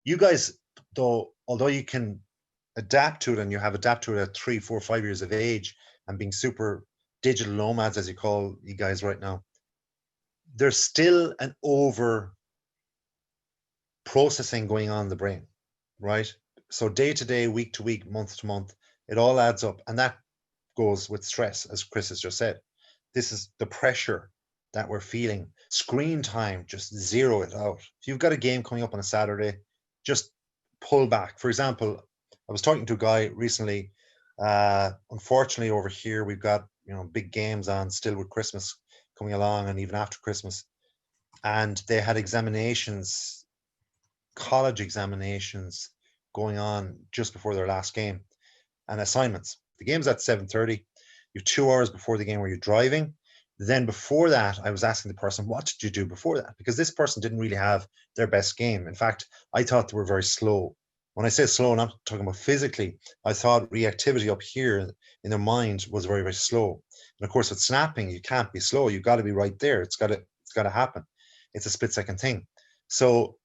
You guys, though, although you can adapt to it and you have adapted to it at 3, 4, 5 years of age and being super digital nomads, as you call you guys right now, there's still an over processing going on in the brain, right? So day to day, week to week, month to month, it all adds up. And that goes with stress, as Chris has just said. This is the pressure that we're feeling. Screen time, just zero it out. If you've got a game coming up on a Saturday, just pull back. For example, I was talking to a guy recently. Unfortunately, over here, we've got big games on still with Christmas coming along and even after Christmas. And they had examinations, college examinations going on just before their last game and assignments. The game's at 7:30. You have 2 hours before the game where you're driving. Then before that, I was asking the person, what did you do before that? Because this person didn't really have their best game. In fact, I thought they were very slow. When I say slow, I'm not talking about physically. I thought reactivity up here in their mind was very, very slow. And of course, with snapping, you can't be slow. You've got to be right there. It's got to happen. It's a split-second thing. So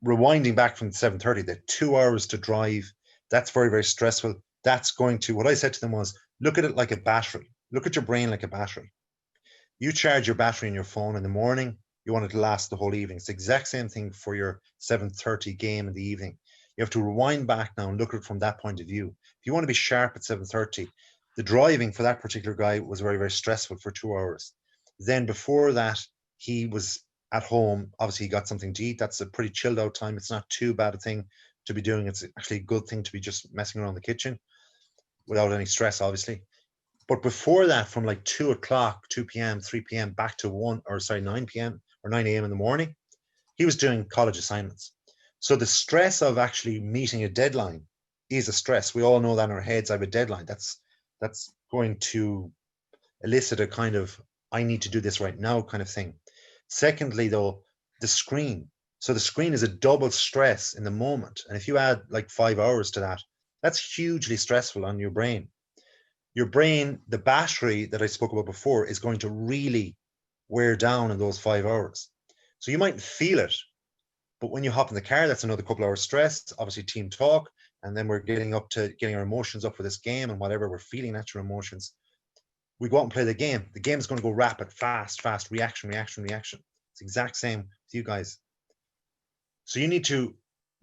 rewinding back from 7:30, the 2 hours to drive, that's very, very stressful. That's going to, what I said to them was, look at it like a battery. Look at your brain like a battery. You charge your battery in your phone in the morning, you want it to last the whole evening. It's the exact same thing for your 7:30 game in the evening. You have to rewind back now and look at it from that point of view. If you want to be sharp at 7:30, the driving for that particular guy was very, very stressful for 2 hours. Then before that, he was at home. Obviously, he got something to eat. That's a pretty chilled out time. It's not too bad a thing to be doing. It's actually a good thing to be just messing around the kitchen without any stress, obviously. But before that, from like 2 o'clock, 2 p.m., 3 p.m., back to 9 p.m. or 9 a.m. in the morning, he was doing college assignments. So the stress of actually meeting a deadline is a stress. We all know that in our heads. I have a deadline. That's going to elicit a kind of, I need to do this right now kind of thing. Secondly, though, the screen. So the screen is a double stress in the moment. And if you add like 5 hours to that, that's hugely stressful on your brain. Your brain, the battery that I spoke about before, is going to really wear down in those 5 hours. So you might feel it, but when you hop in the car, that's another couple hours stress, obviously team talk, and then we're getting up to getting our emotions up for this game and whatever we're feeling, natural emotions. We go out and play the game. The game is going to go rapid, fast, reaction. It's the exact same with you guys. So you need to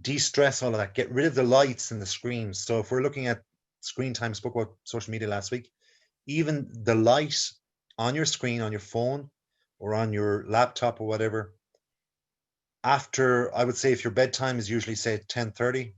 de-stress all of that, get rid of the lights and the screens. So if we're looking at screen time, spoke about social media last week, even the light on your screen, on your phone or on your laptop or whatever, after, I would say if your bedtime is usually say 10:30,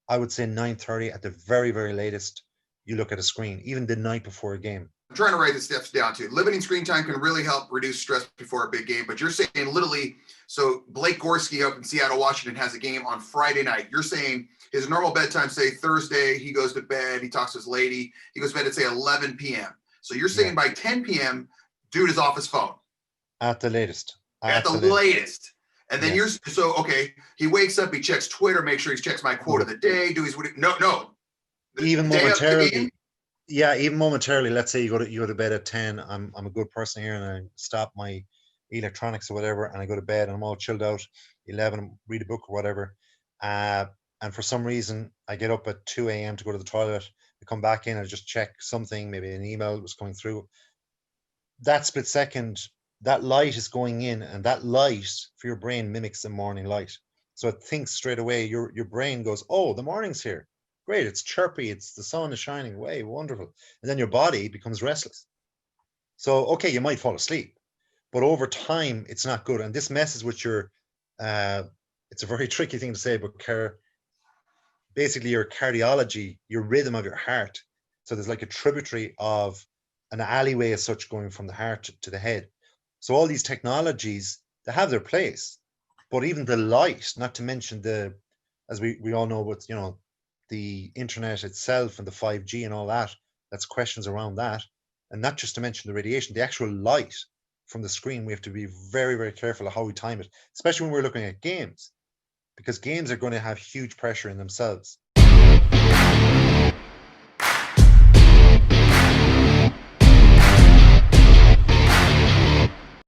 I would say 9:30 at the very, very latest, you look at a screen, even the night before a game. I'm trying to write the steps down too. Limiting screen time can really help reduce stress before a big game, but you're saying literally, so Blake Gorski up in Seattle, Washington has a game on Friday night. You're saying his normal bedtime, say Thursday, he goes to bed, he talks to his lady, he goes to bed at say 11 p.m. So you're saying by 10 p.m., dude is off his phone. At the latest. At the latest. And then okay, he wakes up, he checks Twitter, make sure he checks my quote of the day, no. Even momentarily. Yeah, even momentarily, let's say you go to bed at 10, I'm a good person here and I stop my electronics or whatever and I go to bed and I'm all chilled out, 11, read a book or whatever. And for some reason, I get up at 2 a.m. to go to the toilet. I come back in, I just check something, maybe an email was coming through. That split second, that light is going in and that light for your brain mimics the morning light. So it thinks straight away, your brain goes, oh, the morning's here. Great, it's chirpy, it's the sun is shining away, wonderful. And then your body becomes restless. So, okay, you might fall asleep, but over time, it's not good. And this messes with your, it's a very tricky thing to say, but basically your cardiology, your rhythm of your heart. So there's like a tributary of an alleyway as such going from the heart to the head. So all these technologies, they have their place, but even the light, not to mention as we all know, with, the internet itself and the 5G and all that, that's questions around that. And not just to mention the radiation, the actual light from the screen, we have to be very, very careful of how we time it, especially when we're looking at games, because games are going to have huge pressure in themselves.